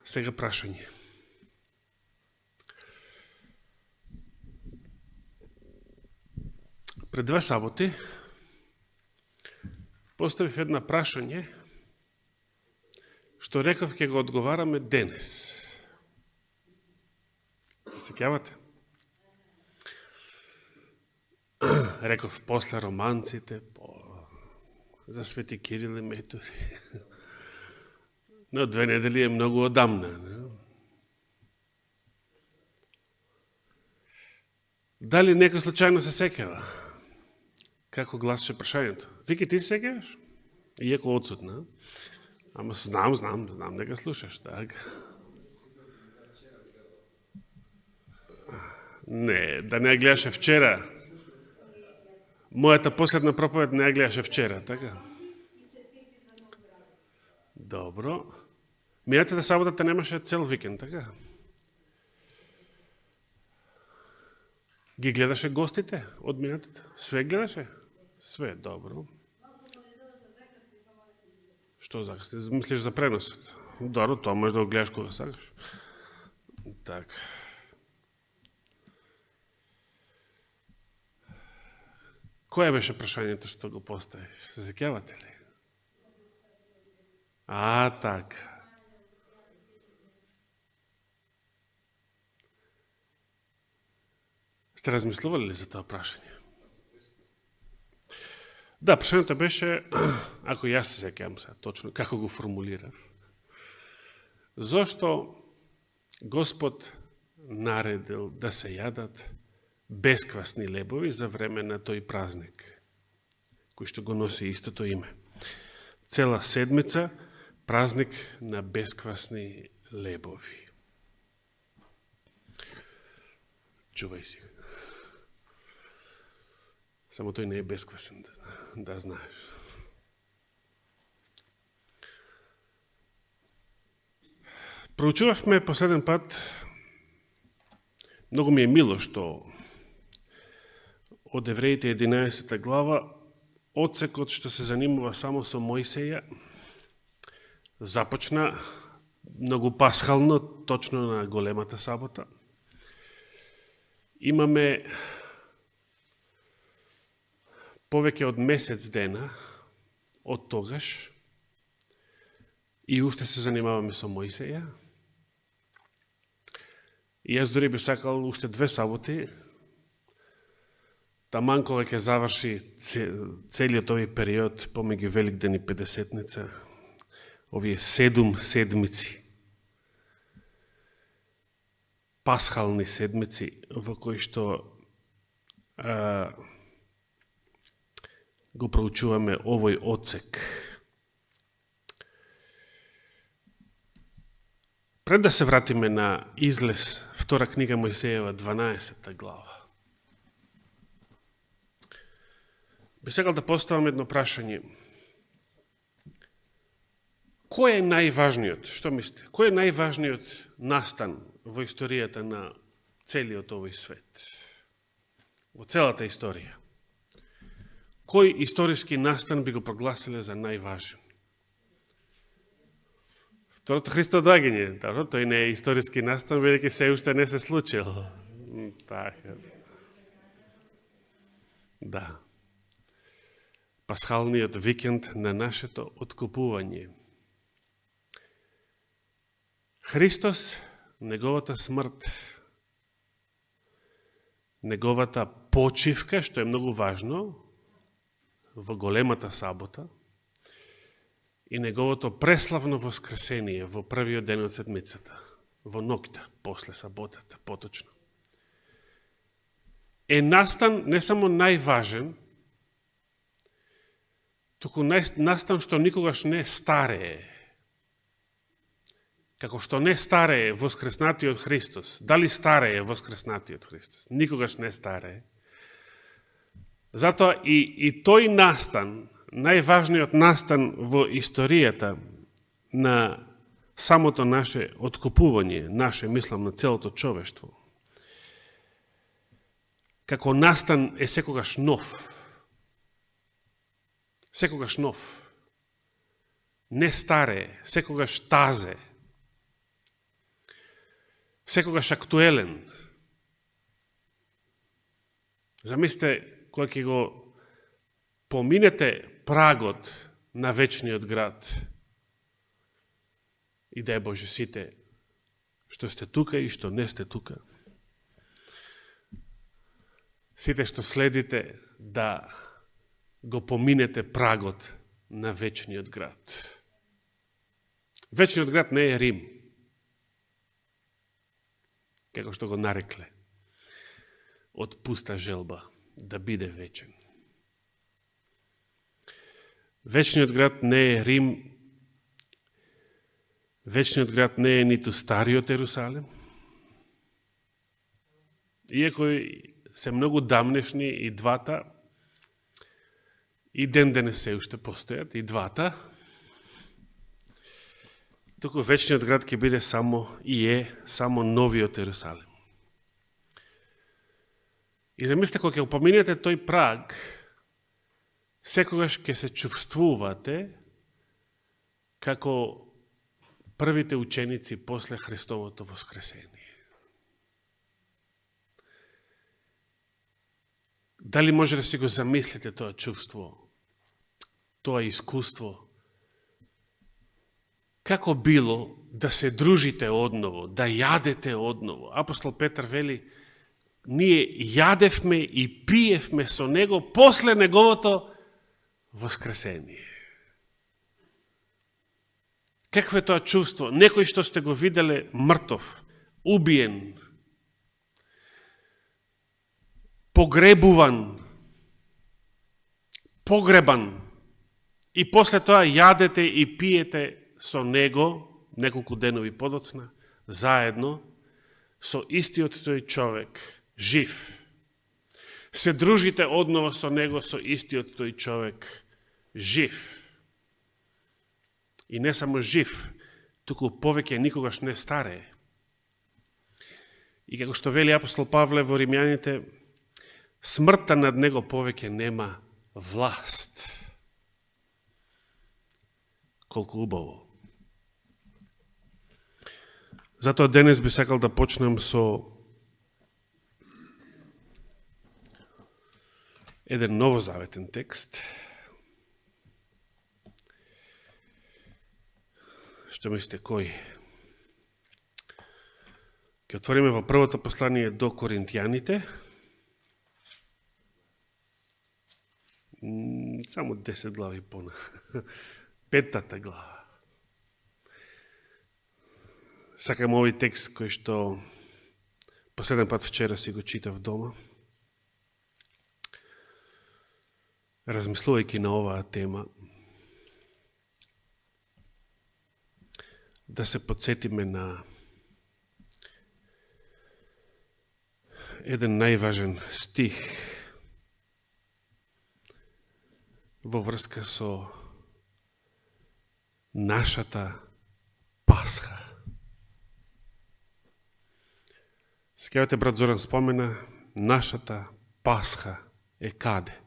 Сега прашање. Пред 2 саботи поставив една прашање, што реков ќе го одговараме денес. Се сеќавате? Реков после романците, за Свети Кирил и Методи. Но 2 недели е многу одамна. Не? Дали некој случајно се сеќава? Како гласеше прашањето? Вики, ти се сеќаваш? Иако одсутна. Ама знам дека слушаш, така. Не, да не ја гледаше вчера. Мојата последна проповед не ја гледаше вчера, така? Добро. Минатата саботата немаше цел викенд, така? Ги гледаше гостите од минатата? Све гледаше? Све, добро. Што закасли? Мислиш за преносот? Добро, тоа може да го гледаш кога сакаш. Така. Која беше прашањето што го поставиш? Се сеќавате ли? Така. Сте размислували ли за тоа прашање? Да, прашањето беше, ако јас се сеќавам сега точно, како го формулирав, зошто Господ наредил да се јадат бесквасни лебови за време на тој празник, кој што го носи истото име. Цела седмица празник на бесквасни лебови. Чувај си. Само тој не е бесквасен, да знаеш. Проучувавме последен пат, многу ми е мило што од Евреите 11 глава, одсекот што се занимава само со Мојсеја, започна многу пасхално, точно на големата сабота. Имаме повеќе од месец дена од тогаш и уште се занимаваме со Мојсеја. И јас дори би сакал уште 2 саботи, таман кога ќе заврши целиот овој период помеѓу Великден и Педесетница, овие 7 седмици, пасхални седмици, во кои што го проучуваме овој одсек. Пред да се вратиме на Излез, 2 книга Мојсеева, 12 глава, би сакал да поставам едно прашање. Кој е најважниот, што мислите, кој е најважниот настан во историјата на целиот овој свет? Во целата историја. Кој историски настан би го прогласиле за најважен? Второто Христово доаѓање, добро, тој не е историски настан, бидејќи се уште не се случил. Така. Да. Пасхалниот викенд на нашето откупување. Христос, неговата смрт, неговата почивка, што е многу важно, во големата сабота, и неговото преславно воскресение во првиот ден од седмицата, во ноќта, после саботата, поточно, е настан не само најважен, туку настан што никогаш не старее. Како што не старее воскреснатиот Христос. Дали старее воскреснатиот Христос? Никогаш не старее. Затоа и тој настан, најважниот настан во историјата на самото наше откупување, наше, мислам, на целото човештво, како настан е секогаш нов. Секогаш нов. Не старе, секогаш тазе. секогаш актуелен. Замислете, кога ќе го поминете прагот на вечниот град, и дај Боже сите што сте тука и што не сте тука, сите што следите, да го поминете прагот на вечниот град. Вечниот град не е Рим, како што го нарекле, од пуста желба да биде вечен. Вечниот град не е Рим, вечниот град не е ниту стариот Ерусалим, иако се многу дамнешни и двата, и ден денес се уште постојат, и двата, туку вечниот град ќе биде само и е само новиот Ерусалим. И замислете, кога ќе упоминете тој праг, секогаш ќе се чувствувате како првите ученици после Христовото воскресение. Дали може да си го замислите тоа чувство, тоа искуство? Како било да се дружите одново, да јадете одново? Апостол Петар вели, ние јадевме и пиевме со него после неговото воскресение. Какво е тоа чувство? Некој што сте го виделе мртов, убиен, погребуван, погребан, и после тоа јадете и пиете со него, неколку денови подоцна, заедно, со истиот тој човек, жив. Се дружите одново со него, со истиот тој човек, жив. И не само жив, туку повеќе никогаш не старее. И како што вели апостол Павле во Римјаните, смртта над него повеќе нема власт. Колку убаво. Затоа денес би сакал да почнем со еден новозаветен текст, што мислите кој? Ќе отвориме во првото послание до Коринтијаните, само 10 глави пона, 5-та глава. Сакам овој текст кој што последен пат вчера си го читав дома, размислувајќи на оваа тема, да се подсетиме на еден најважен стих во врска со нашата Пасха. Скевате, брат Зоран спомена, нашата Пасха е каде?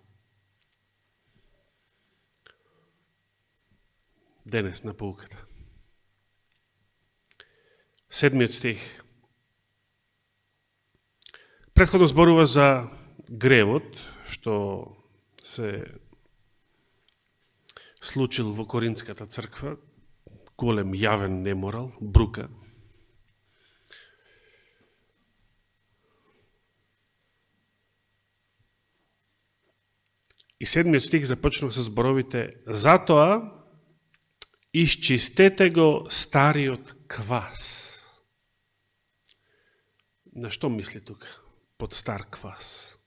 Денес на поуката. 7 стих. Претходно зборува за гревот, што се случил во Коринтската црква, голем јавен неморал, брука. И 7 стих започнува со зборовите: затоа исчистете го стариот квас. На што мисли тука под стар квас?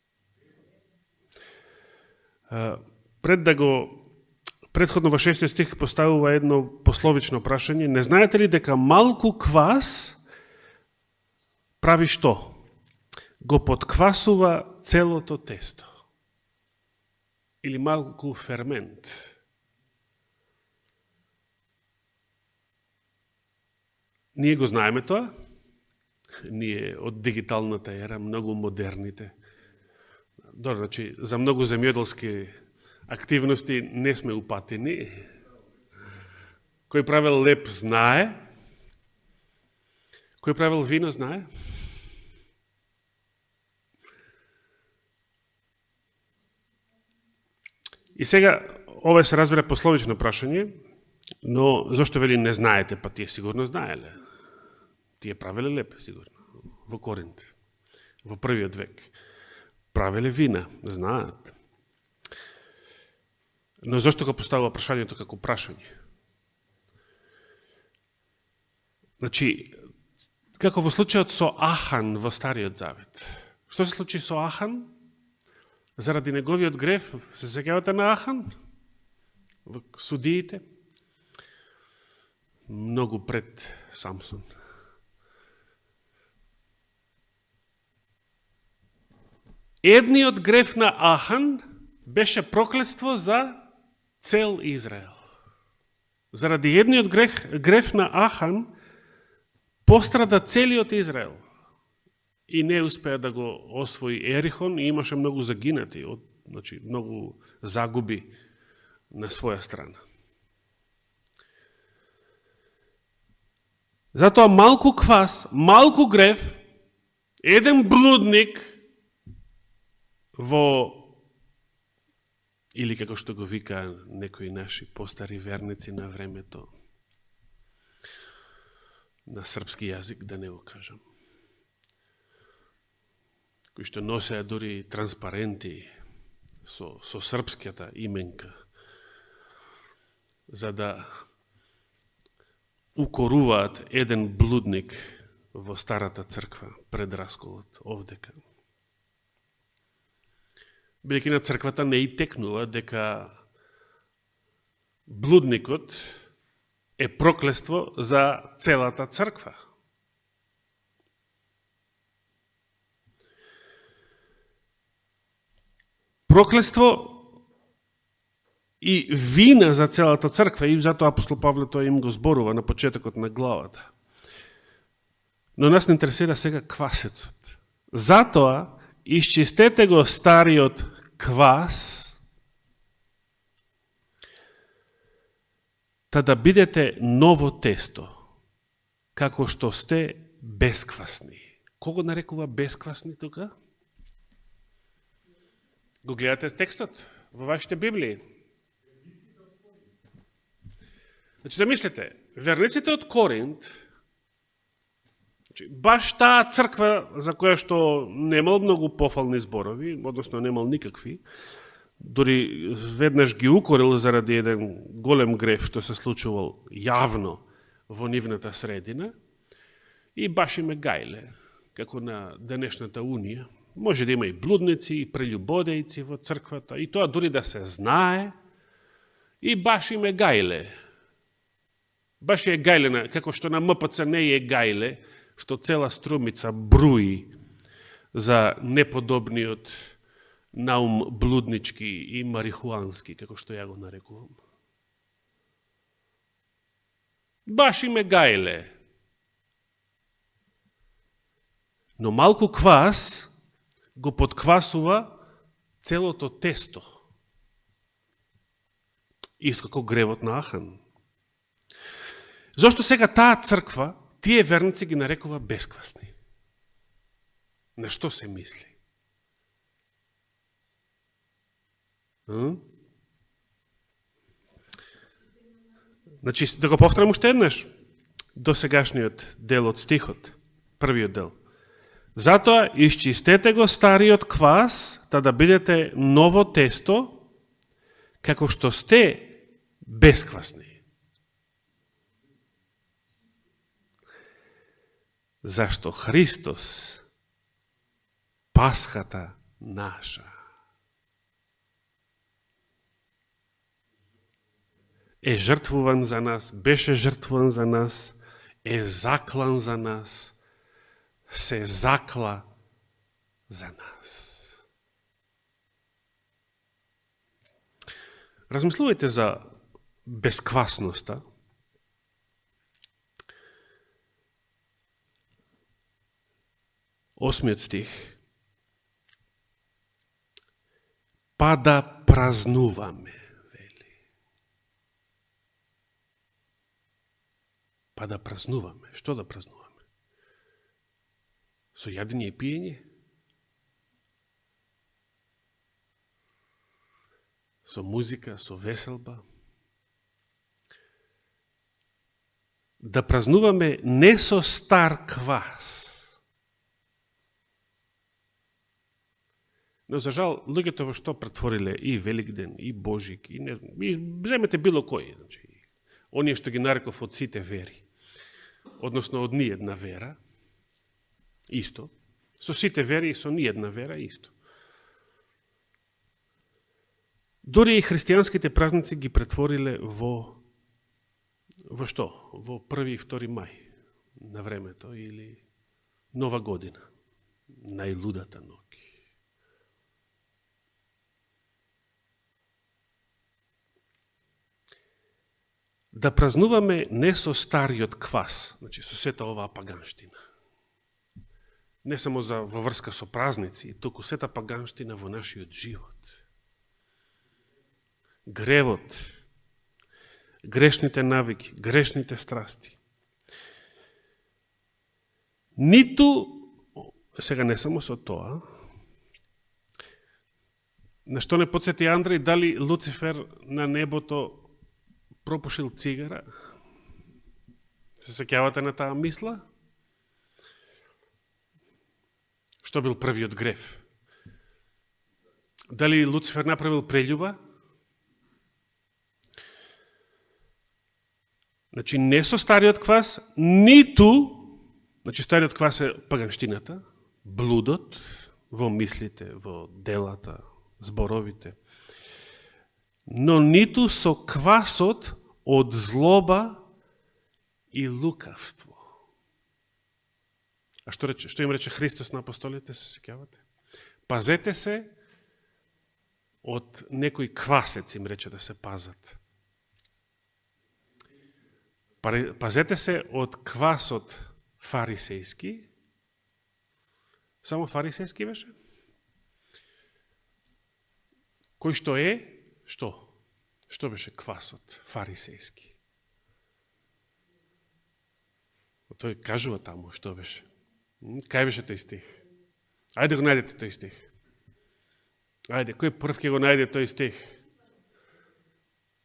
Предходно во 6 стих поставува едно пословично прашање: не знаете ли дека малку квас прави што? Го подквасува целото тесто. Или малку фермент. Ние го знаеме тоа. Ние од дигиталната ера, многу модерните. Добро, значи, за многу земјоделски активности не сме упатени. Кој правел леп знае. Кој правил вино, знае? И сега, ова се разбира пословично прашање, но зашто вели не знаете, па тие сигурно знаеле. Тие правеле леп, сигурно, во Коринт, во првиот век. Правеле вина, знаат. Но зашто го поставува прашањето како прашање? Значи, како во случајот со Ахан во Стариот Завет. Што се случи со Ахан? Заради неговиот греф, се сеќавате на Ахан? Во Судиите? Многу пред Самсон. Едниот греф на Ахан беше проклетство за цел Израел. Заради едниот греф на Ахан пострада целиот Израел и не успеа да го освои Ерихон и имаше многу загинати, значи многу загуби на своја страна. Затоа малку квас, малку греф, еден блудник во, или како што го вика некои наши постари верници на времето, на српски јазик, да не го кажам, кои што носеа дури транспаренти со српската именка, за да укоруваат еден блудник во старата црква пред расколот овдека. Бидејќи на црквата не и текнува дека блудникот е проклество за целата црква. Проклество и вина за целата црква, и затоа апостол Павле тоа им го зборува на почетокот на главата. Но нас не интересира сега квасецот. Затоа исчистете го стариот квас, та да бидете ново тесто, како што сте бесквасни. Кого нарекува бесквасни тука? Го гледате текстот во вашите Библии. Значи, замислете, верниците од Коринт, баш таа црква за која што немал многу пофални зборови, односно немал никакви, дори веднаш ги укорил заради еден голем греф што се случувал јавно во нивната средина, и баш име гајле, како на денешната унија. Може да има и блудници, и прелюбодејци во црквата, и тоа дури да се знае, и баш име гајле. Баш е гајлена, како што на МПЦ не е гајле, што цела струмица бруи за неподобниот наум блуднички и марихуански, како што ја го нарекувам. Баш име гајле. Но малку квас го подквасува целото тесто. Исто како гревот на Ахан. Зошто сега таа црква, тие верници ги нарекува бесквасни? На што се мисли? Значи, да го повторам уште еднаш, до сегашниот дел од стихот, првиот дел. Затоа исчистете го стариот квас, та да бидете ново тесто, како што сте бесквасни. Зашто Христос, пасхата наша, е жртвуван за нас, беше жртвуван за нас, е заклан за нас, се закла за нас. Размислувајте за бесквасноста. Осмиот стих. Па да празнуваме, вели. Па да празнуваме. Што да празнуваме? со јадење и пиење, со музика, со веселба. Да празнуваме не со стар квас. Но за жал, луѓето во што претвориле и Великден, и Божик, и не знам, и земете било кој, значи, оние што ги нареков од сите вери, односно од ниедна вера, исто, со сите вери и со ниедна вера, исто. Дори и христијанските празници ги претвориле во што? Во 1 и 2 мај на времето или Нова година, најлудата ноќ. Да празнуваме не со стариот квас, значи со сета оваа паганштина. Не само во врска со празници, туку сета паганштина во нашиот живот. Гревот, грешните навики, грешните страсти. Ниту, сега не само со тоа, на што не подсети Андреј, дали Луцифер на небото пропушил цигара? Се сеќавате на таа мисла? Што бил првиот грев? Дали Луцифер направил прељуба? Значи, не со стариот квас, ниту, значи стариот квас е паганштината, блудот во мислите, во делата, зборовите, но ниту со квасот од злоба и лукавство. А што им рече Христос на апостолите, се сеќавате? Пазете се од некој квасец, им рече да се пазат. Пазете се од квасот фарисејски. Само фарисејски беше? Кој што е, што? Што беше квасот фарисејски? Тој кажува таму што беше. Кај беше тој стих? Ајде го најдете тој стих. Ајде, кој прв ќе го најде тој стих?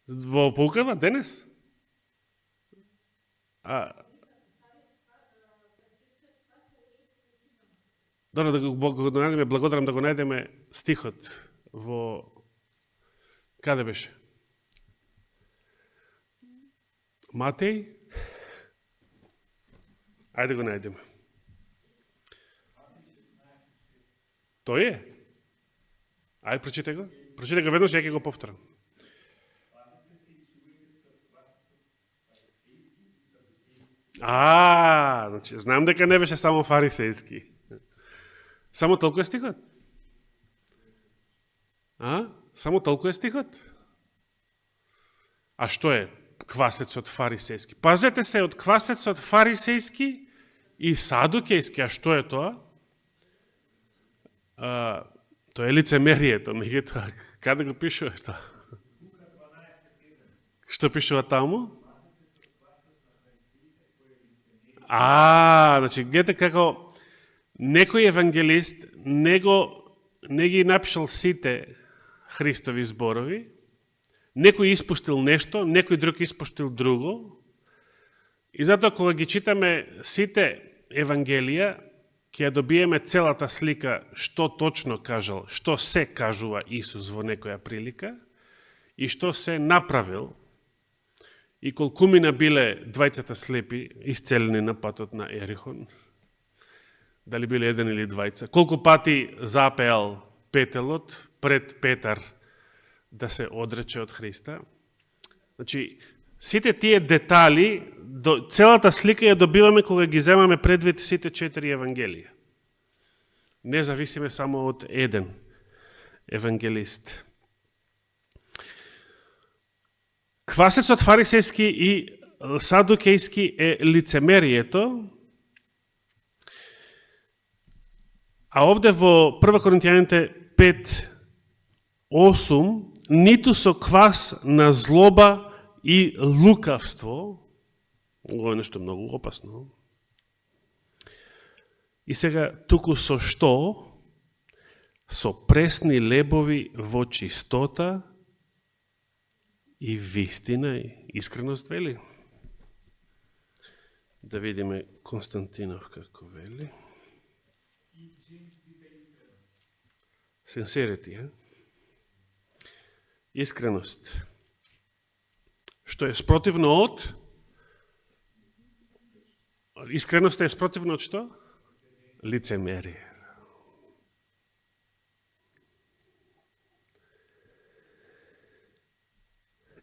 Во поукава денес? Добро, да го најдеме, благодарам да го најдеме стихот во... Каде беше? Матеј? Ајде го најдеме. Тој е? Ајде, прочитај го. Прочитај го веднаш, ја ќе го повторам. Значи, знам дека не беше само фарисејски. Само толку е стихот? Само толку е стихот? А што е квасецот фарисејски? Пазете се од квасецот фарисејски и садукејски. А што е тоа? Тоа е лицемерието. Меѓутоа, каде го пишува тоа? Што пишува таму? Значи, гледате како некој евангелист не ги напишал сите Христови зборови, некој испуштил нешто, некој друг испуштил друго, и затоа кога ги читаме сите евангелија, ќе ја добиеме целата слика што точно кажал, што се кажува Исус во некоја прилика и што се направил, и колку мина биле двајцата слепи исцелени на патот на Ерихон, дали биле еден или двајца, колку пати запеал петелот пред Петар да се одрече од Христа. Значи, сите тие детали, целата слика ја добиваме кога ги земаме предвид сите 4 евангелија. Не зависиме само од еден евангелист. Квасецот фарисејски и садукејски е лицемерието, а овде во 1 Коринтијаните 5:8 ниту со квас на злоба и лукавство, ова е нешто многу опасно, И сега, туку со што? Со пресни лебови во чистота и вистина и искреност, вели. Да видиме Константинов како вели. Sincerity, искреност. Што е спротивно од? Искреност е спротивно од што? Лицемерие.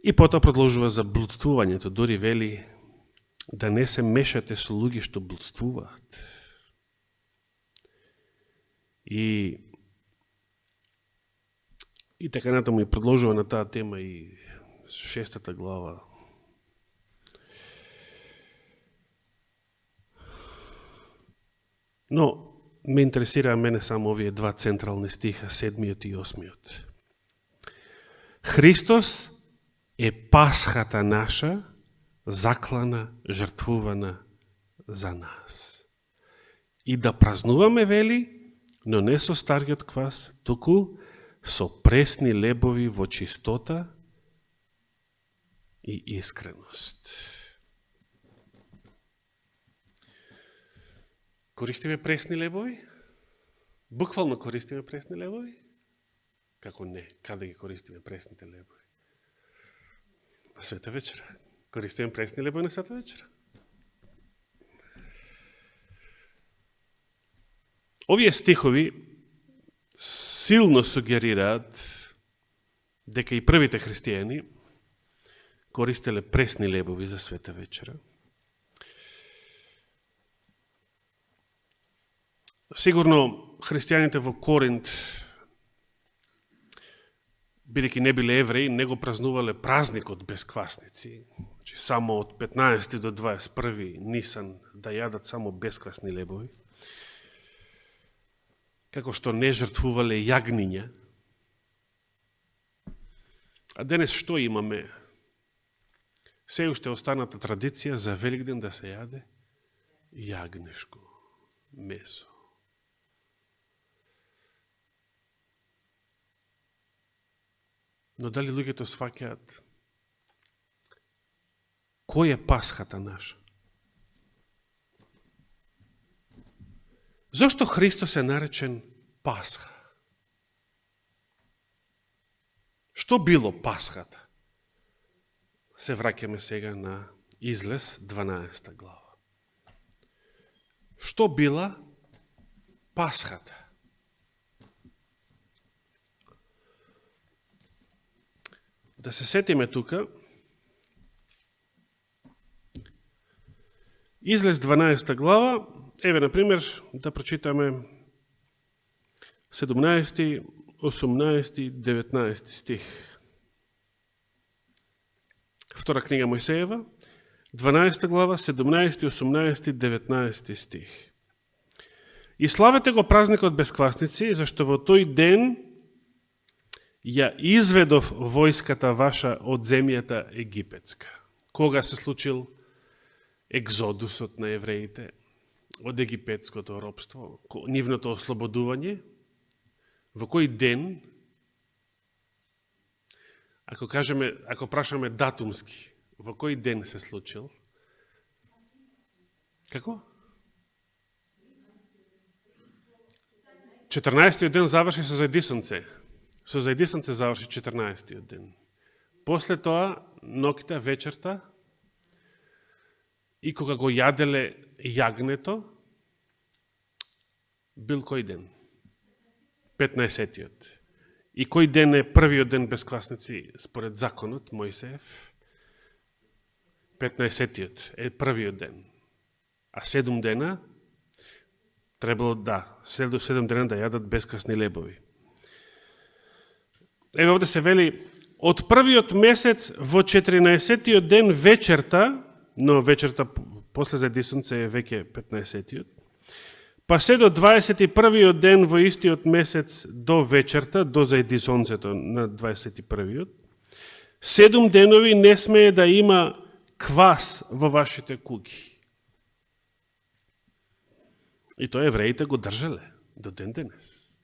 И потоа продолжува за блудствувањето, дори вели да не се мешате со луѓе што блудствуваат. И така натаму и продолжува на таа тема и 6 глава. Но ме интересира мене само овие два централни стиха, 7 и 8. Христос е пасхата наша, заклана, жртвувана за нас. И да празнуваме, вели, но не со стариот квас, туку со пресни лебови во чистота и искреност. Користиме пресни лебови? Буквално користиме пресни лебови? Како не? Каде ги користиме пресните лебови? На Света вечера. Користиме пресни лебови на Света вечера. Овие стихови силно сугерираат дека и првите христијани користеле пресни лебови за Света вечера. Сигурно христијаните во Коринт, бидејќи не биле евреи, не го празнувале празникот без квасници. Значи, само од 15 до 21 Нисан да јадат само бесквасни лебови. Како што не жртвувале јагниња. А денес што имаме? Се уште останата традиција за Великден да се јаде јагнешко месо. Но дали луѓето сваќаат кој е пасхата наша? Зошто Христос е наречен Пасха? Што било Пасхата? Се враќаме сега на Излез 12 глава. Што била Пасхата? Да се сетиме тука. Излез 12 глава. Еве, например, да прочитаме 17, 18, 19 стих. Втора книга Мојсеева, 12 глава, 17, 18, 19 стих. И славете го празникот без квасници, зашто во тој ден ја изведов војската ваша од земјата египетска. Кога се случил екзодусот на евреите од египетското робство, нивното ослободување? Во кој ден? Ако прашаме датумски, во кој ден се случил? Како? 14 ден заврши со зајдисонце. Со зајдисонце заврши 14 ден. После тоа, ноќта, вечерта, и кога го јаделе јагнето, бил кој ден? 15-тиот. И кој ден е првиот ден без квасници според законот Мојсеев? 15-тиот е првиот ден. А 7 дена требало 7 дена да јадат бесквасни лебови. Еве овде се вели од првиот месец во 14-тиот ден вечерта, но вечерта после зајдисонце е веќе 15-тиот, па се до 21-тиот ден во истиот месец до вечерта, до зајдисонцето на 21-тиот, 7 денови не смее да има квас во вашите куќи. И тоа евреите го држале до ден денес.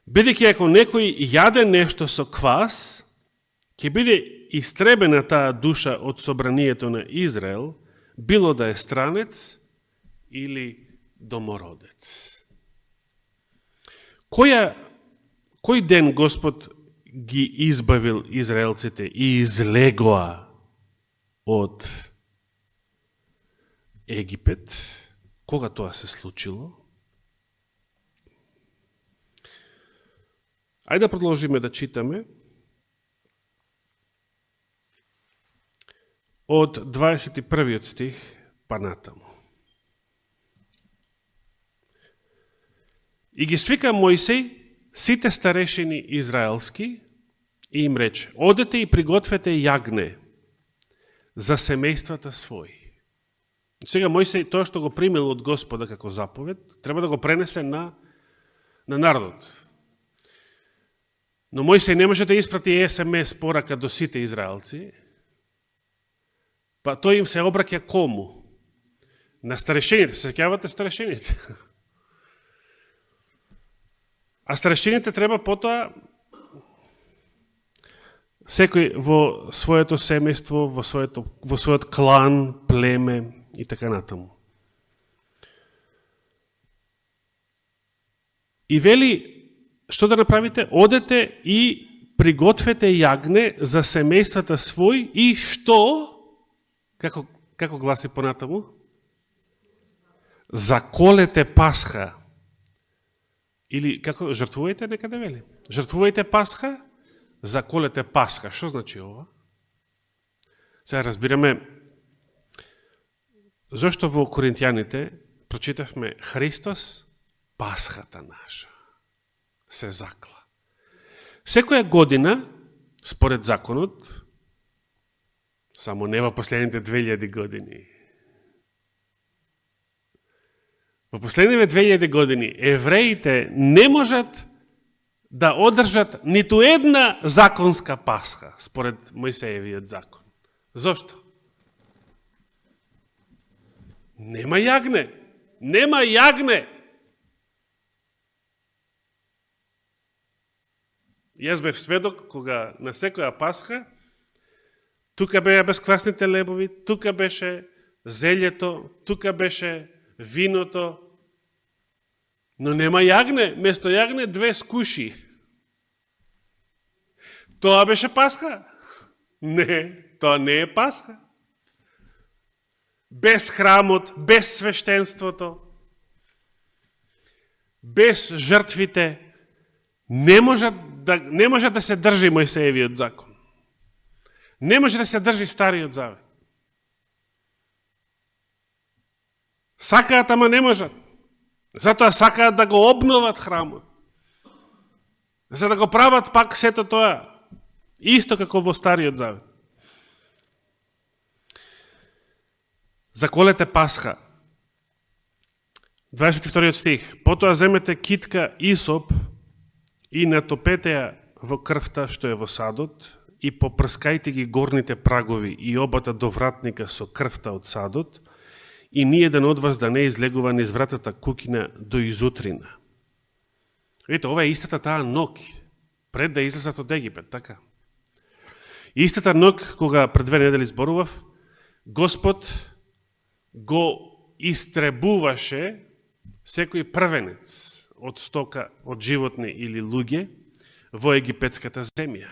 Бидејќи ако некој јаде нешто со квас, ќе биде истребена таа душа од собранието на Израел, било да е странец или домородец. Кој ден Господ ги избавил израелците и излегоа од Египет? Кога тоа се случило? Ајде да продолжиме да читаме од 21 стих па натаму. И ги свика Мојсей сите старешини израелски и им рече: одете и пригответе јагне за семејствата своји. Сега Мојсей тоа што го примил од Господа како заповед, треба да го пренесе на народот. Но Мојсей не може да испрати СМС порака до сите израелци, па тој им се обраќа кому? На старешините. Се сеќавате старешините? А старешините треба потоа секој во своето семејство, во својот клан, племе и така натаму. И вели, што да направите? Одете и пригответе јагне за семејствата свој и што? Како гласи понатаму? Заколете Пасха. Или како жртвувајте, некаде вели. Жртвувајте Пасха, заколете Пасха. Што значи ова? Сега разбираме зашто во Коринтијаните прочитавме Христос, Пасхата наша, се закла. Секоја година, според законот, само не во последните 2000 години, во последните 2000 години евреите не можат да одржат ниту една законска Пасха, според Мојсеевиот закон. Зошто? Нема јагне. Нема јагне. Јас бев сведок кога на секоја Пасха тука беа бесквасните лебови, тука беше зелјето, тука беше виното, но нема јагне, место јагне 2 скуши. Тоа беше Пасха? Не, тоа не е Пасха. Без храмот, без свештенството, без жртвите, не може да се држи Мојсеевиот закон. Не може да се држи Стариот Завет. Сакаат, ама не можат. Затоа сакаат да го обноват храмот. За да го прават пак сето тоа. Исто како во Стариот Завет. Заколете Пасха. 22 стих. Потоа земете китка Исоп и натопете ја во крвта што е во садот и попрскајте ги горните прагови и обата до вратника со крвта од садот и ниеден од вас да не излегува низ вратата куќина до изутрина. Видите, ова е истата таа ног пред да излезат од Египет, така? Истата ног, кога пред 2 недели зборував, Господ го истребуваше секој првенец од стока, од животни или луѓе во египетската земја.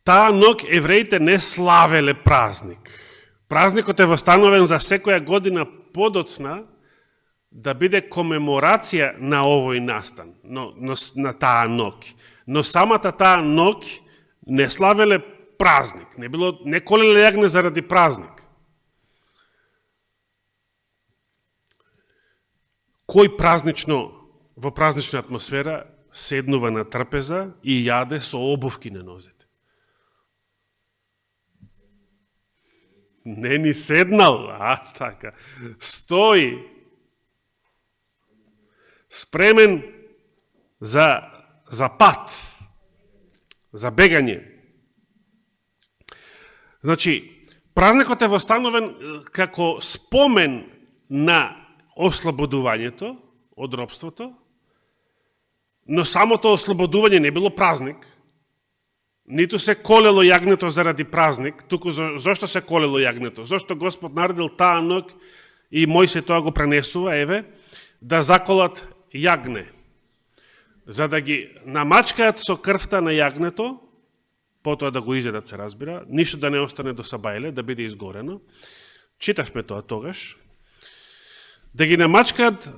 Таа ног евреите не славеле празник. Празникот е востановен за секоја година подоцна да биде комеморација на овој настан, на таа ног. Но самата таа ног не славеле празник, не колеле јагне заради празник. Кој во празнична атмосфера седнува на трпеза и јаде со обувки на нозите? Не ни седнал, така. Стои, спремен за пат, за бегање. Значи, Празникот е востановен како спомен на ослободувањето од робството, но самото ослободување не било празник. Ниту се колело јагнето заради празник, туку зошто се колело јагнето? Зошто Господ наредил таа ноќ и Мојсей тоа го пренесува, еве, да заколат јагне, за да ги намачкаат со крвта на јагнето, потоа да го изедат, се разбира, ништо да не остане до сабајле, да биде изгорено. Читавме тоа тогаш. Да ги намачкаат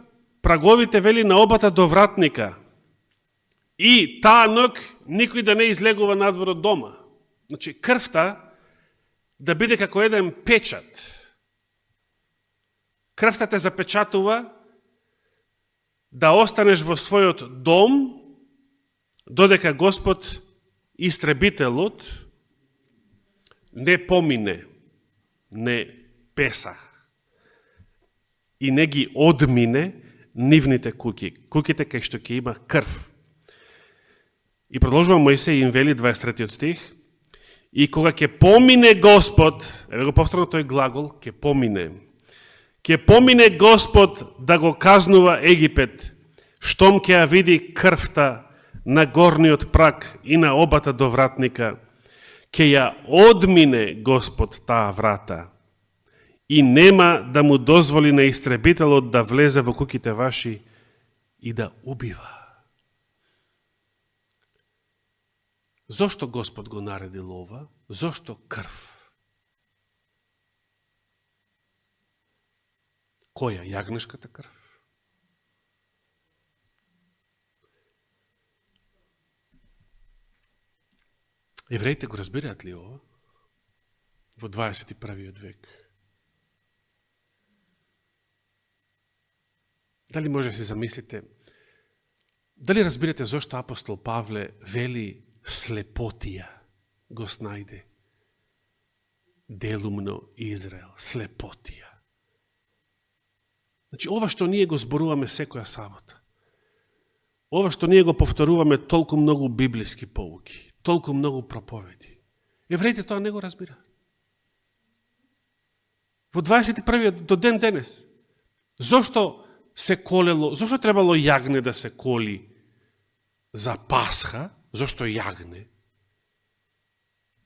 праговите, вели, на обата до вратника. И таа ноќ никој да не излегува надвор од дома. Значи, крвта да биде како еден печат. Крвта те запечатува да останеш во својот дом, додека Господ, истребителот, не помине, не Песах и не ги одмине нивните куќи, куќите кај што ќе има крв. И продолжува Мојсей им вели 23 стих, и кога ќе помине Господ, еве го повторно тој глагол, ќе помине Господ да го казнува Египет, штом ќе ја види крвта на горниот праг и на обата до вратника, ќе ја одмине Господ таа врата и нема да му дозволи на истребителот да влезе во куќите ваши и да убива. Зошто Господ го наредил ова? Зошто крв? Која? Јагнешката крв? Евреите го разбираат ли ова? Во 21. век. Дали може да се замислите, дали разбирате зошто апостол Павле вели слепотија го снајде делумно Израел, слепотија. Значи, ова што ние го зборуваме секоја сабота, ова што ние го повторуваме толку многу библиски поуки, толку многу проповеди, евреите тоа не го разбира. Во 21. до ден денес, зошто се колело, зошто требало јагне да се коли за Пасха? Зошто јагне?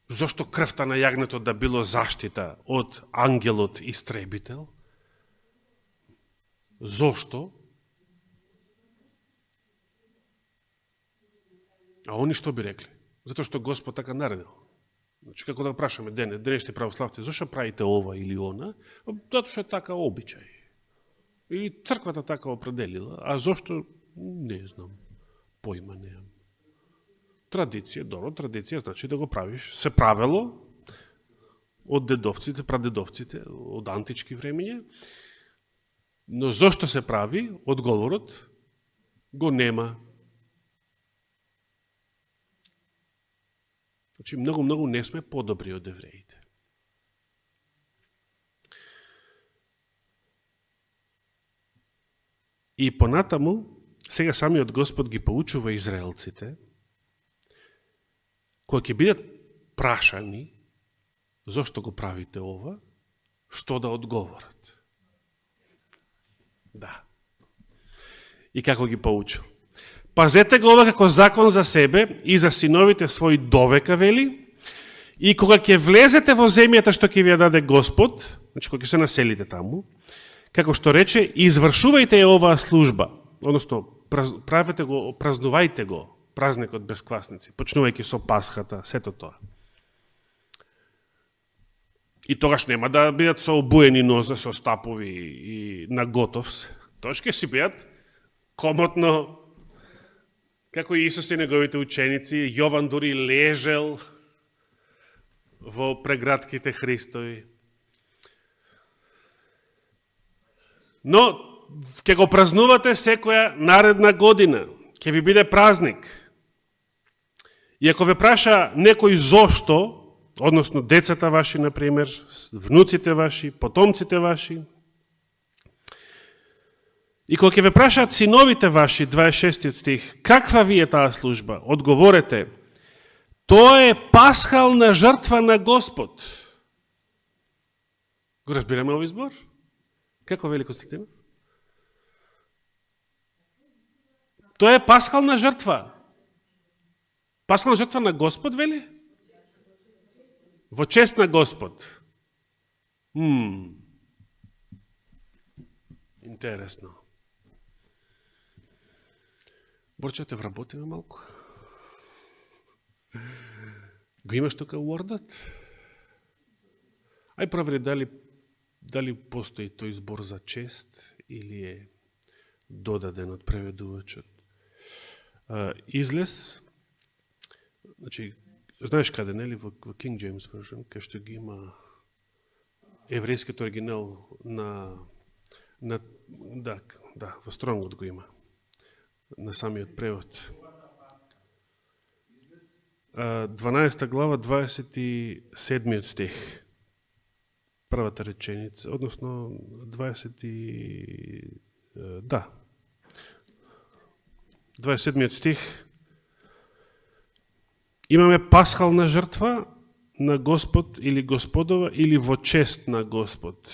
Зошто крвта на јагнето да било заштита од ангелот истребител? Зошто? А они што би рекли? Затоа што Господ така наредил. Значи, како да прашаме денешни православци, зошто правите ова или она? Затоа што е така обичај. И црквата така определила. А зошто? Не знам. Појма неам. Традиција, добро, традиција значи да го правиш. Се правело од дедовците, прадедовците, од антички времења, но зошто се прави, одговорот го нема. Значи, многу не сме подобри од евреите. И понатаму, сега самиот Господ ги поучува израелците, кои ќе бидат прашани зошто го правите ова, што да одговорат. Да. И како ги поучил. Пазете го ова како закон за себе и за синовите своји довека, вели, и кога ќе влезете во земјата што ќе ви ја даде Господ, значи кога ќе се населите таму, како што рече, извршувајте ја оваа служба, односно, правете го, празнувајте го, празникот без квасници, почнувајќи со Пасхата, сето тоа. И тогаш нема да бидат со обуени нозе, со стапови и на готов. Тогаш ќе си бидат комотно, како и Исус и неговите ученици, Јован дури лежел во прегратките Христови. Но, ќе го празнувате секоја наредна година, ќе ви биде празник. И ако ве праша некој зошто, односно децата ваши, например, внуците ваши, потомците ваши, и кога ќе ве прашаат синовите ваши, 26 стих, каква ви е таа служба? Одговорете, тоа е пасхална жртва на Господ. Го разбираме овој збор? Како вели Константинов? Тоа е пасхална жртва. Пасхална жртва на Господ, вели? Во чест на Господ. Интересно. Борче, те вработиме малку. Го имаш тука Word-от? Ај провери дали постои тој збор за чест или е додаден од преведувачот. Излез, значи, знаеш каде, нели, во King James Version, кај што ги има еврејскиот оригинал да, во Стронгот го има, на самиот превод. 12 глава, 27 стих. Првата реченица, односно 27 стих. Имаме пасхална жртва на Господ или Господова или во чест на Господ.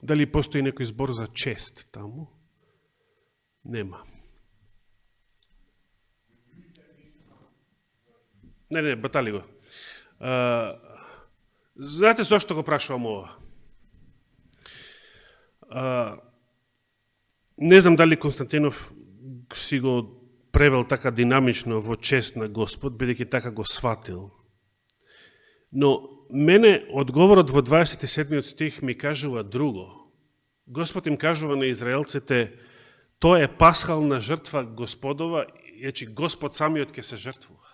Дали постои некој збор за чест таму? Нема. Не, батали го. Знаете зашто го прашувам ова? Не знам дали Константинов си го превел така динамично во чест на Господ, бидејќи така го сватил. Но мене одговорот во 27 стих ми кажува друго. Господ им кажува на израелците, тоа е пасхална жртва Господова, значи Господ самиот ќе се жртвува.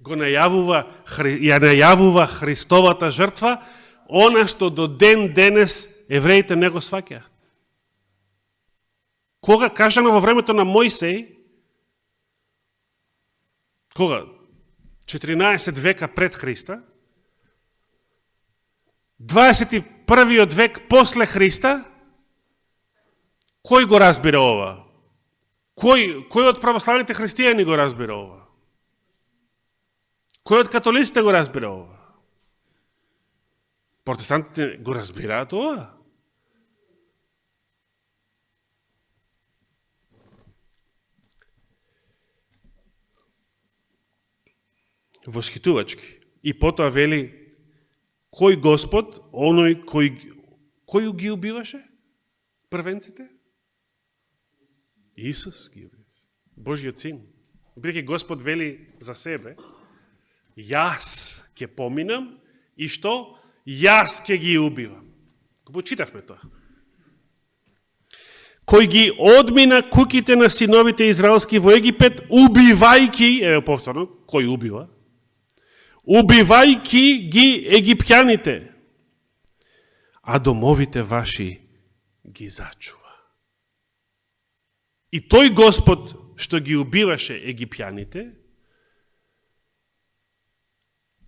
Ја најавува Христовата жртва, она што до ден денес евреите не го сваќаат. Кога кажано во времето на Мојсей, кога? 14 века пред Христа, 21 век после Христа, кој го разбира ова? Кој од православните христијани го разбира ова? Кој од католиците го разбира ова? Протестантите го разбираат ова? Восхитувачки. И потоа вели, кој Господ, оној кој ги убиваше? Првенците? Исус ги убиваше. Божиот син. Бидејќи Господ вели за себе, јас ќе поминам и што? Јас ќе ги убивам. Го почитавме тоа. Кој ги одмина куќите на синовите израелски во Египет, убивајки, повторно, кој убива? Убивајки ги египтјаните, а домовите ваши ги зачува. И тој Господ што ги убиваше египтјаните,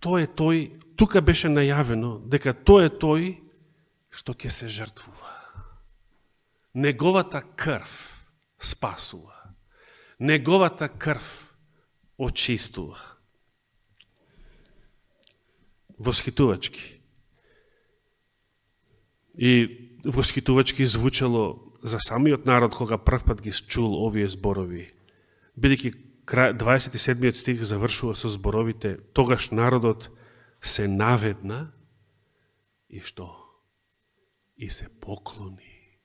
тој, тука беше најавено дека тој е тој што ќе се жртвува. Неговата крв спасува. Неговата крв очистува. Восхитувачки. И восхитувачки звучало за самиот народ кога првпат ги чул овие зборови. Бидејќи 27 стих завршува со зборовите, тогаш народот се наведна и што? И се поклони.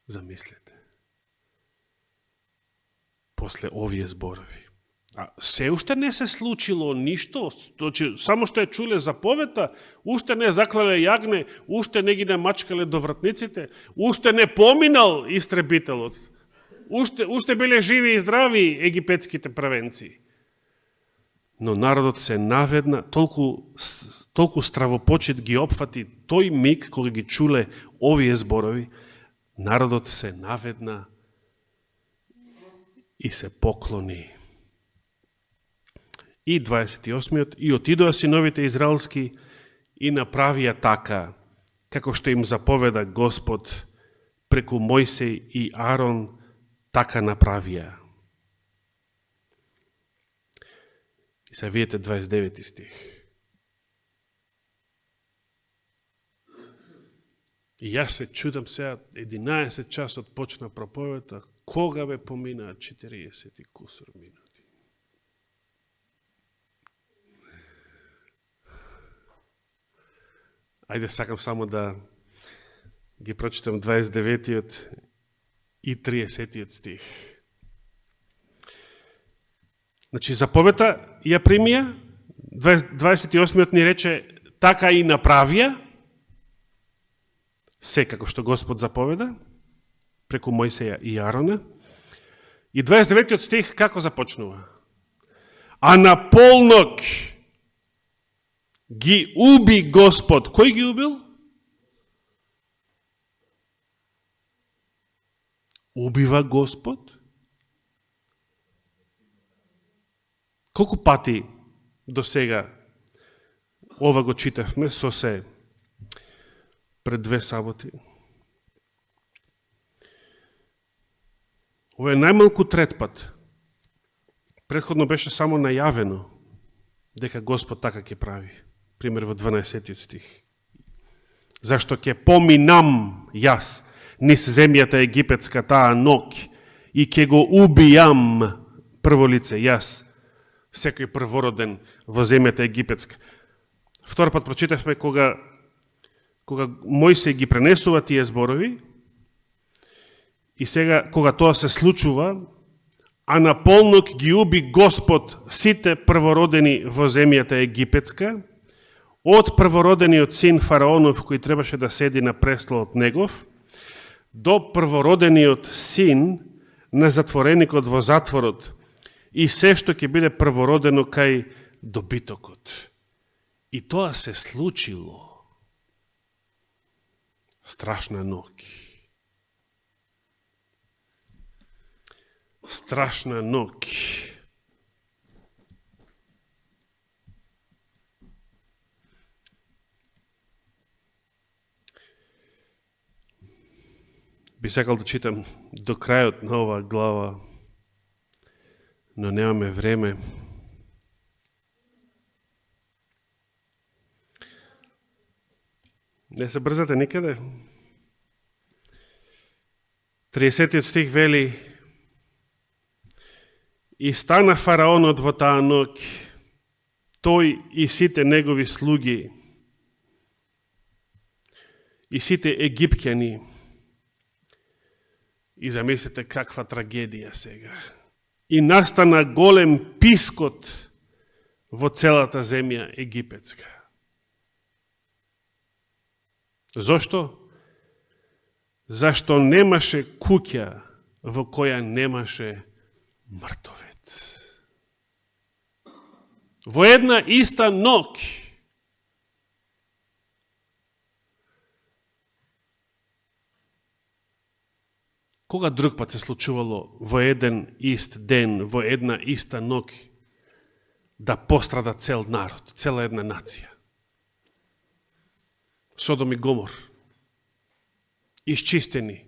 Замислете. После овие зборови. А се уште не се случило ништо, само што ја чуле заповета, уште не заклале јагне, уште не ги намачкале до вратниците, уште не поминал истребителот, уште биле живи и здрави египетските првенци. Но народот се наведна, толку стравопочет ги опфати тој миг кога ги чуле овие зборови, народот се наведна и се поклони. И 28-миот, и отидоа синовите израелски и направија така, како што им заповеда Господ преку Мојсей и Арон, така направија. И се видите 29 стих. И јас се чудам сега, 11 часот почна проповета, кога бе поминаа 40 и кусор минути. Ајде, сакам само да ги прочитам 29-тиот и 30-тиот стих. Значи, заповета ја примија, 28-тиот ни рече, така и направија, се како што Господ заповеда, преку Мојсеја и Арона. И 29-тиот стих како започнува? А на полнок ги уби Господ. Кој ги убил? Убива Господ? Колку пати до сега ова го читавме со се пред 2 саботи? Ова е најмалку 3 пат. Претходно беше само најавено дека Господ така ќе прави. Пример во 12 стих. Зашто ќе поминам јас низ земјата египетска таа ног и ќе го убијам прво лице јас, секој првороден во земјата египетска. Втор пат прочитавме кога Мојсей ги пренесува тие зборови и сега кога тоа се случува, а на полнок ги уби Господ сите првородени во земјата египетска, од првородениот син фараонов кој требаше да седи на престолот негов, до првородениот син на затвореникот во затворот и се што ќе биде првородено кај добитокот. И тоа се случило. Страшна ног. Страшна ног. Би сакал да читам до крајот на оваа глава, но немаме време. Не се брзате никаде. 30 стих вели: и стана фараонот во таа ног, тој и сите негови слуги, и сите египќани. И замислете каква трагедија сега. И настана голем пискот во целата земја египетска. Зошто? Зашто немаше куќа во која немаше мртовец. Во една иста ног. Кога друг пат се случувало во еден ист ден, во една иста ног, да пострада цел народ, цела една нација? Содом и Гомор, исчистени,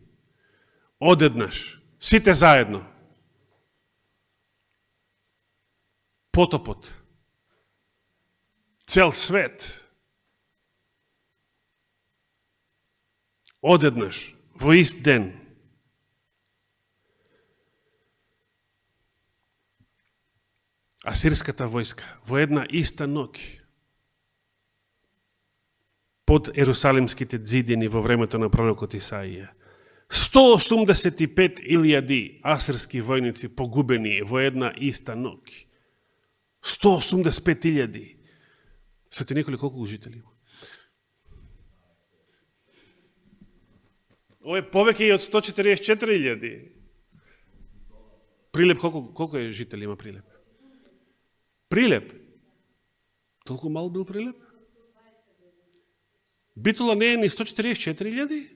одеднаш, сите заедно. Потопот, цел свет, одеднаш, во ист ден. Асирската војска, во една иста ног, под Ерусалимските дзидини во времето на пророкот Исаија. 185.000 асирски војници погубени во една иста ног. 185.000. Свети Николе, колку жители има? Ова е повеќе и од 144.000. Прилеп, колку е жители има Прилеп? Прилеп? Толку мал бил Прилеп? Битола не е ни 144.000?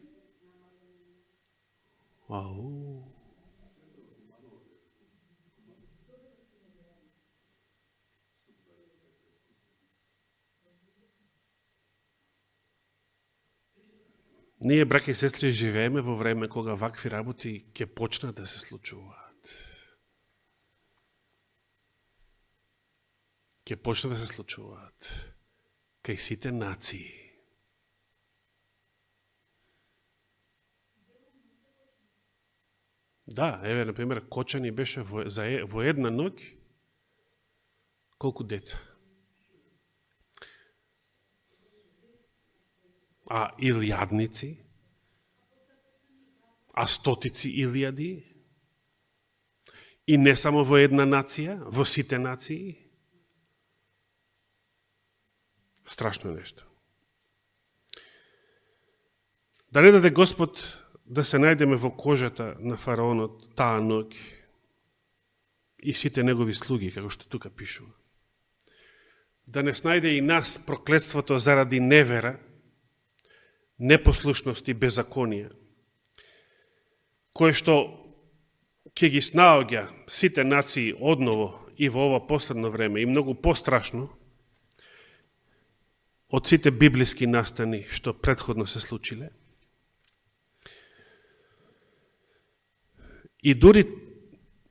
Ау. Ние, браќа и сестри, живееме во време кога вакви работи ќе почнат да се случуваат. Ќе почнат да се случуваат кај сите нации. Да, еве, например, Кочани беше во една ноќ колку деца? А илјадници? А стотици илјади? И не само во една нација, во сите нации? Страшно нешто. Да не даде Господ да се најдеме во кожата на фараонот таа ноќ и сите негови слуги, како што тука пишува. Да не снајде и нас проклетството заради невера, непослушност и беззаконија, кое што ќе ги снаоѓа сите нации одново и во ова последно време и многу пострашно од сите библиски настани што претходно се случиле. И дури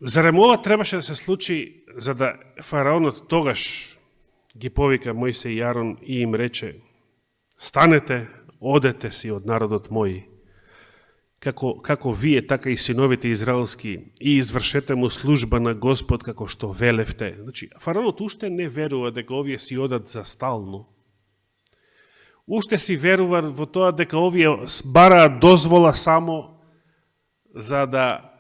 зарем ова требаше да се случи за да фараонот тогаш ги повика Мојсей и Арон и им рече: станете, одете си од народот мој, како вие, така и синовите израелски, и извршете му служба на Господ како што велевте. Значи, фараонот уште не верува дека овие си одат за стално. Уште си верува во тоа дека овие бараат дозвола само за да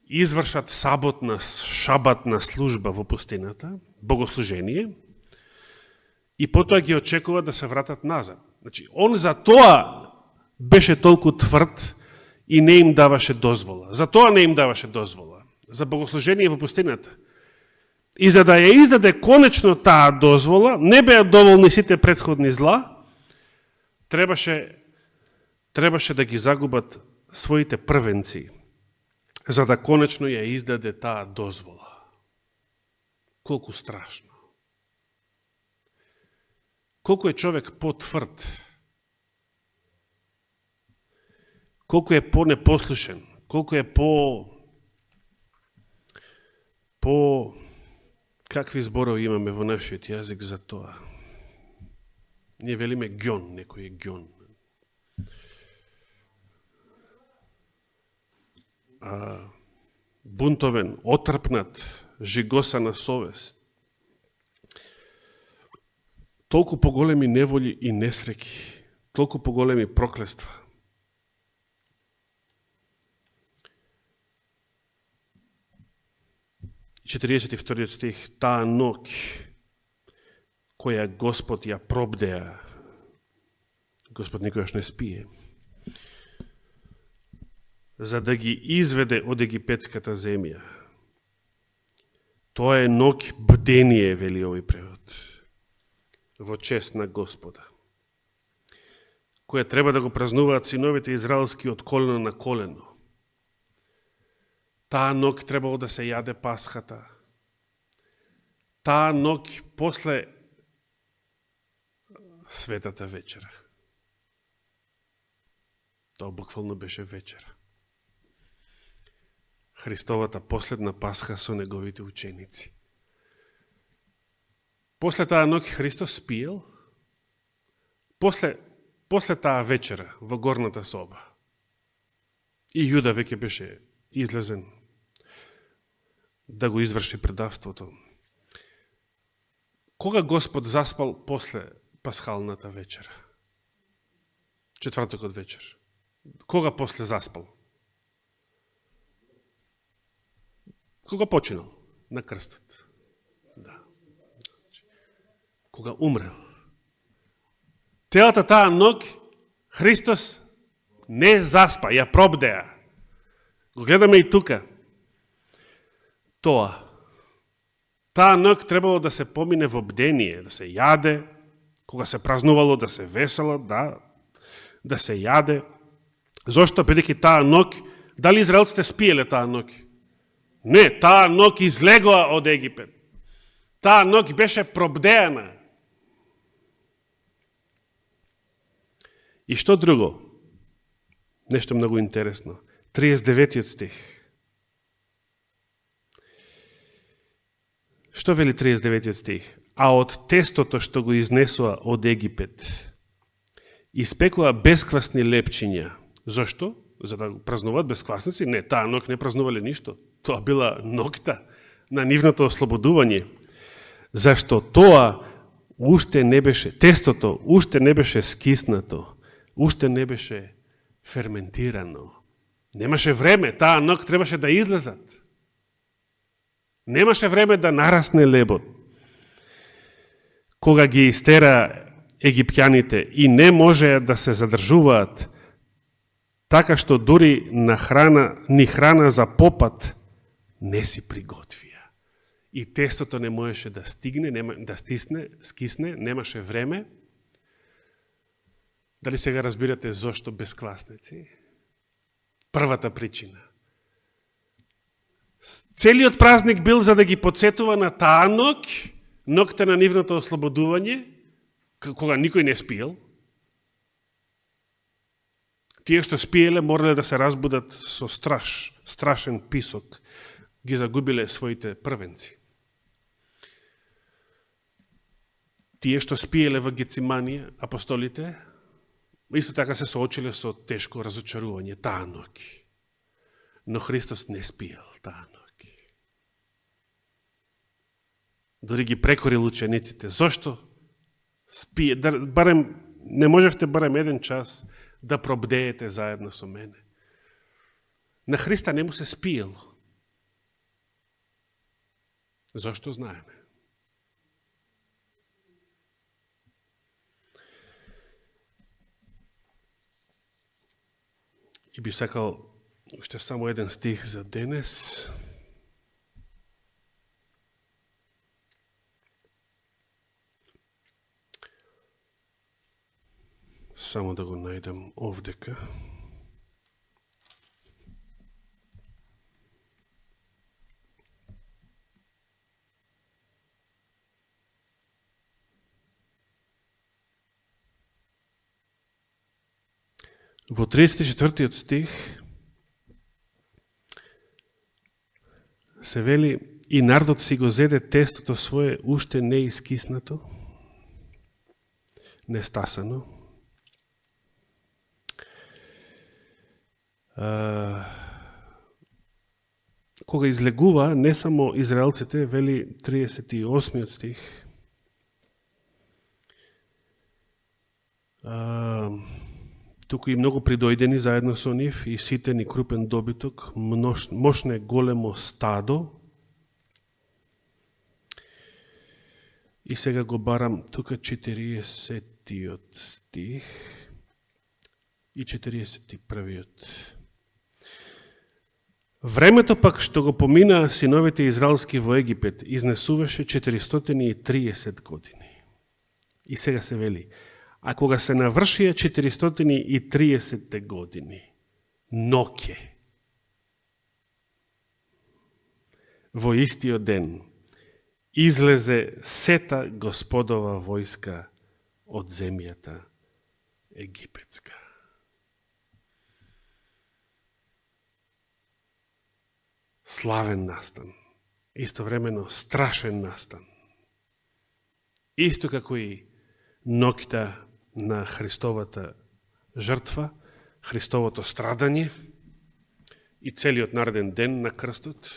извршат шабатна служба во пустината, богослужение, и потоа ги очекува да се вратат назад. Значи, он за тоа беше толку тврд и не им даваше дозвола. За тоа не им даваше дозвола. За богослужение во пустината. И за да ја издаде конечно таа дозвола, не беа доволни сите претходни зла, требаше да ги загубат своите првенци, за да конечно ја издаде таа дозвола. Колку страшно. Колку е човек потврд, колку е понепослушен, колку е какви зборови имаме во нашиот јазик за тоа. Ние велиме ѓон, некој е ѓон. Бунтовен, отрпнат, жигоса на совест. Толку поголеми неволи и несреќи, толку поголеми проклества. И 42 стих, таа ноќ која Господ ја пробдеа, Господ никогаш не спие, за да ги изведе од египетската земја. Тоа е ноќ бдение, вели овој превод, во чест на Господа, која треба да го празнуваат синовите израелски од колено на колено. Таа ноќ требало да се јаде пасхата. Таа ноќ после светата вечера. Тоа буквално беше вечера. Христовата последна пасха со неговите ученици. После таа ноќ Христос спиел, после таа вечера во горната соба. И Јуда веќе беше излезен да го изврши предавството. Кога Господ заспал после пасхалната вечера? Четвртокот вечер. Кога после заспал? Кога починал? На крстот. Да. Кога умрел. Целата таа ноќ Христос не заспа, ја пробдеа. Го гледаме и тука. Тоа. Таа ноќ требало да се помине во бдение, да се јаде, кога се празнувало да се весела, да се јаде. Зошто? Бидејќи таа ноќ, дали израелците спиеле таа ноќ? Не, таа ноќ излегоа од Египет. Таа ноќ беше пробдеана. И што друго? Нешто многу интересно. 39 стих. Што вели 39 стих? А од тестото што го изнесоа од Египет, испекоа бесквасни лепчиња. Зошто? за да празнуваат бесквасници? Не, таа ноќ не празнувале ништо. Тоа била ноќта на нивното ослободување. Зашто тоа уште не беше, тестото уште не беше скиснато, уште не беше ферментирано. Немаше време, таа ноќ требаше да излезат. Немаше време да нарасне лебот. Кога ги истера египтјаните и не може да се задржуваат, така што дури ни храна за попат не си приготвија. И тестото не можеше да стигне, да скисне, немаше време. Дали сега разбирате зошто бесквасници? Првата причина. Целиот празник бил за да ги подсетува на таа ноќ, ноќта на нивното ослободување, кога никој не спиел. Тие што спиеле морале да се разбудат со страшен писок, ги загубиле своите првенци. Тие што спиеле во Гециманија, апостолите, исто така се соочиле со тешко разочарување таа ноќ. Но Христос не спиел таа ноќ. Дори ги прекорил учениците. Зошто? Барем, не можехте барем еден час да пробдеете заедно со мене. На Христа не му се спиело. Зошто знаеме? И би сакал уште само еден стих за денес. Само да го најдам овдека. Во 34-тиот стих се вели: и народот си го зеде тестото свое уште не искиснато, не стасано. Кога излегува, не само израелците, вели 38 стих, туку и многу придојдени заедно со нив, и ситен и крупен добиток, мощне големо стадо. И сега го барам тука 40-тиот стих и 41-тиот. Времето пак што го поминаа синовите израелски во Египет изнесуваше 430 години. И сега се вели: а кога се навршија 430 години, ноќе, во истиот ден, излезе сета Господова војска од земјата египетска. Славен настан, истовремено страшен настан. Исто како и ноќта на Христовата жртва, Христовото страдање и целиот нареден ден на крстот,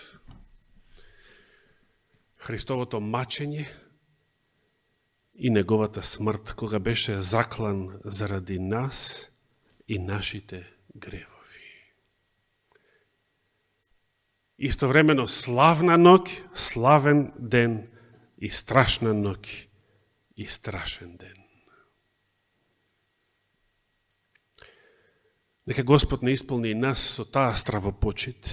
Христовото мачење и неговата смрт, кога беше заклан заради нас и нашите гревови. Истовремено славна ноќ, славен ден и страшна ноќ и страшен ден. Нека Господ не исполни нас со таа стравопочит,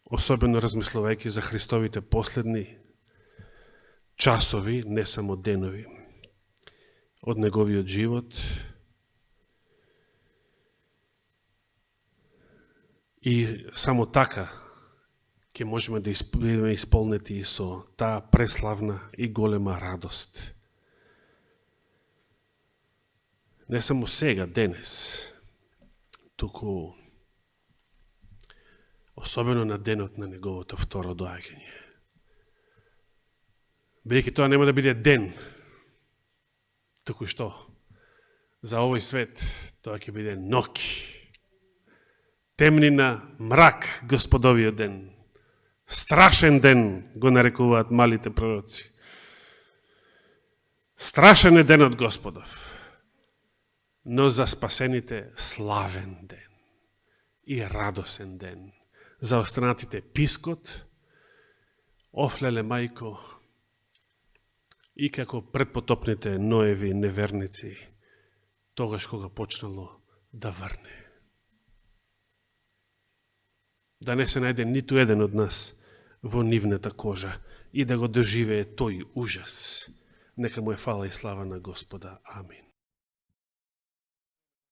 особено размислувајќи за Христовите последни часови, не само денови, од неговиот живот. И само така ќе можеме да бидеме исполнети и со таа преславна и голема радост. Не само сега, денес, туку особено на денот на неговото второ доаѓање. Бидејќи тоа нема да биде ден, туку што? За овој свет тоа ќе биде ноќ. Темнина, мрак, Господовиот ден. Страшен ден го нарекуваат малите пророци. Страшен е денот Господов. Но за спасените славен ден и радосен ден. За останатите пискот, офлеле мајко, и како предпотопните Ноеви неверници, тогаш кога почнало да врне. Да не се најде ниту еден од нас во нивната кожа и да го доживее тој ужас. Нека му е фала и слава на Господа. Амин.